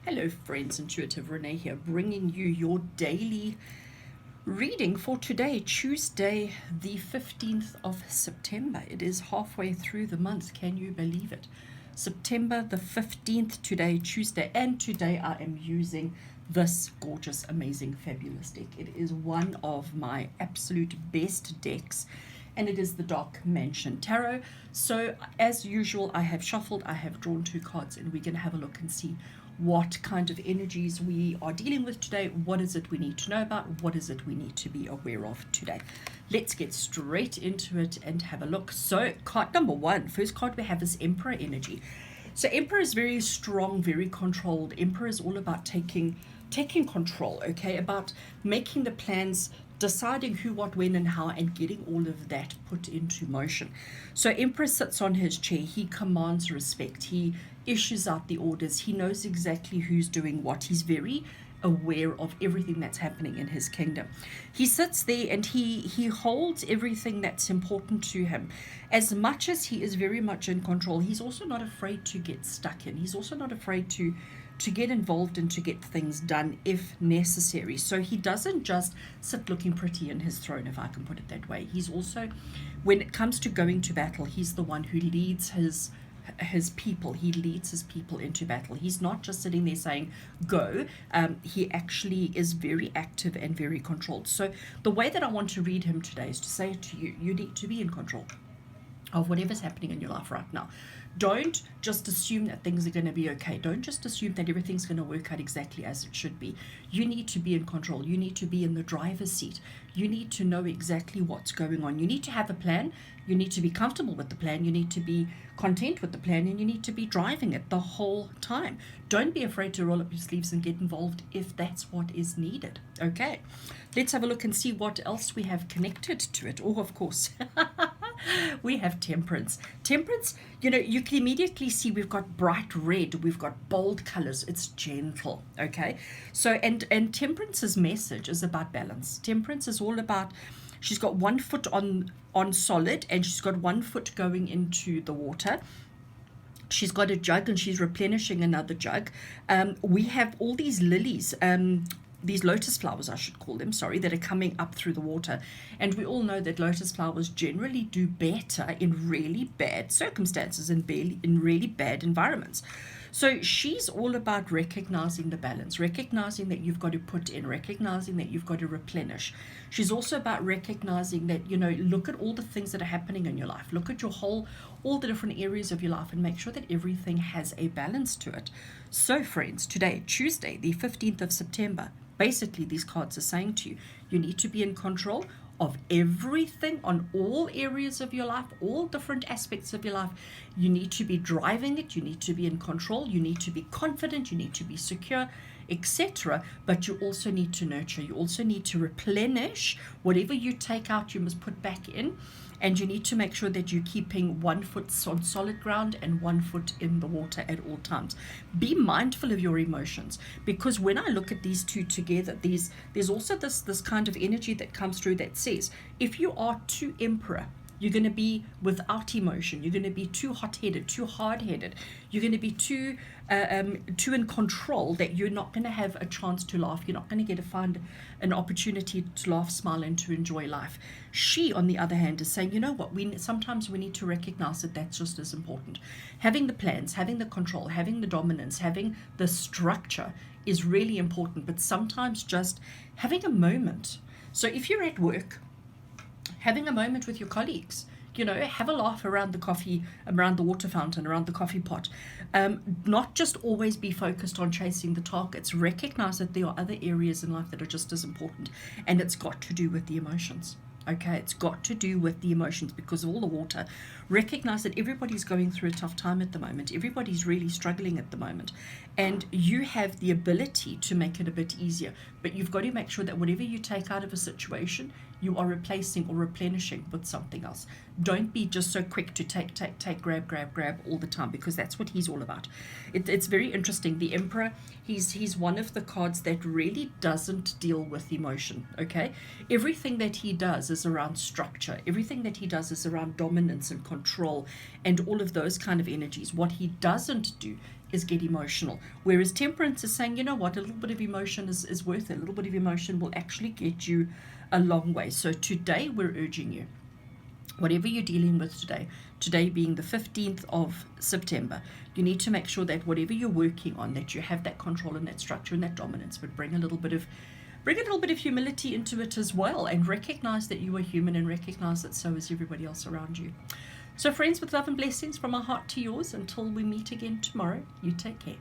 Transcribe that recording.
Hello friends, Intuitive Rene here, bringing you your daily reading for today, Tuesday the 15th of September. It is halfway through the month, can you believe it? September the 15th today, Tuesday, and today I am using this gorgeous, amazing, fabulous deck. It is one of my absolute best decks, and it is the Dark Mansion Tarot. So as usual, I have shuffled, I have drawn two cards, and we're going to have a look and see what kind of energies we are dealing with today. What is it we need to know about? What is it we need to be aware of today? Let's get straight into it and have a look. So card number one, first card we have is Emperor energy. So Emperor is very strong, very controlled. Emperor is all about taking control, okay, about making the plans, deciding who, what, when, and how, and getting all of that put into motion. So Emperor sits on his chair. He commands respect. He issues out the orders. He knows exactly who's doing what. He's very aware of everything that's happening in his kingdom. He sits there and he holds everything that's important to him. As much as he is very much in control, he's also not afraid to get stuck in. He's also not afraid to get involved and to get things done if necessary. So he doesn't just sit looking pretty in his throne, if I can put it that way. He's also, when it comes to going to battle, he's the one who leads his people. He leads his people into battle. He's not just sitting there saying go. He actually is very active and very controlled. So the way that I want to read him today is to say to you, you need to be in control of whatever's happening in your life right now. Don't just assume that things are going to be okay. Don't just assume that everything's going to work out exactly as it should be. You need to be in control. You need to be in the driver's seat. You need to know exactly what's going on. You need to have a plan. You need to be comfortable with the plan. You need to be content with the plan, and you need to be driving it the whole time. Don't be afraid to roll up your sleeves and get involved if that's what is needed. Okay, let's have a look and see what else we have connected to it. Oh, of course. We have Temperance. Temperance, you can immediately see we've got bright red, we've got bold colors. It's gentle, okay? So, and Temperance's message is about balance. Temperance is all about, she's got one foot on solid, and she's got one foot going into the water. She's got a jug and she's replenishing another jug. We have all these lilies, these lotus flowers, I should call them, sorry, that are coming up through the water. And we all know that lotus flowers generally do better in really bad circumstances and in really bad environments. So she's all about recognizing the balance, recognizing that you've got to put in, recognizing that you've got to replenish. She's also about recognizing that, look at all the things that are happening in your life. Look at all the different areas of your life and make sure that everything has a balance to it. So friends, today, Tuesday, the 15th of September, basically these cards are saying to you, you need to be in control of everything on all areas of your life, all different aspects of your life. You need to be driving it, you need to be in control, you need to be confident, you need to be secure, etc. But you also need to nurture, you also need to replenish. Whatever you take out, you must put back in. And you need to make sure that you're keeping one foot on solid ground and one foot in the water at all times. Be mindful of your emotions, because when I look at these two together, there's also this kind of energy that comes through that says, if you are too emperor, you're going to be without emotion. You're going to be too hot-headed, too hard-headed. You're going to be too in control, that you're not going to have a chance to laugh. You're not going to get to find an opportunity to laugh, smile, and to enjoy life. She, on the other hand, is saying, you know what, sometimes we need to recognize that that's just as important. Having the plans, having the control, having the dominance, having the structure is really important, but sometimes just having a moment. So if you're at work, having a moment with your colleagues, have a laugh around the coffee, around the water fountain, around the coffee pot. Not just always be focused on chasing the targets. Recognize that there are other areas in life that are just as important, and it's got to do with the emotions. Okay, it's got to do with the emotions because of all the water. Recognize that everybody's going through a tough time at the moment. Everybody's really struggling at the moment. And you have the ability to make it a bit easier. But you've got to make sure that whatever you take out of a situation, you are replacing or replenishing with something else. Don't be just so quick to take, grab all the time, because that's what he's all about. It's very interesting. The Emperor, he's one of the cards that really doesn't deal with emotion, okay? Everything that he does is around structure. Everything that he does is around dominance and control and all of those kind of energies. What he doesn't do is get emotional. Whereas temperance is saying, you know what, a little bit of emotion is worth it. A little bit of emotion will actually get you a long way. So today we're urging you, whatever you're dealing with today being the 15th of September, you need to make sure that whatever you're working on, that you have that control and that structure and that dominance, but bring a little bit of humility into it as well, and recognize that you are human, and recognize that so is everybody else around you. So friends, with love and blessings from our heart to yours, until we meet again tomorrow, you take care.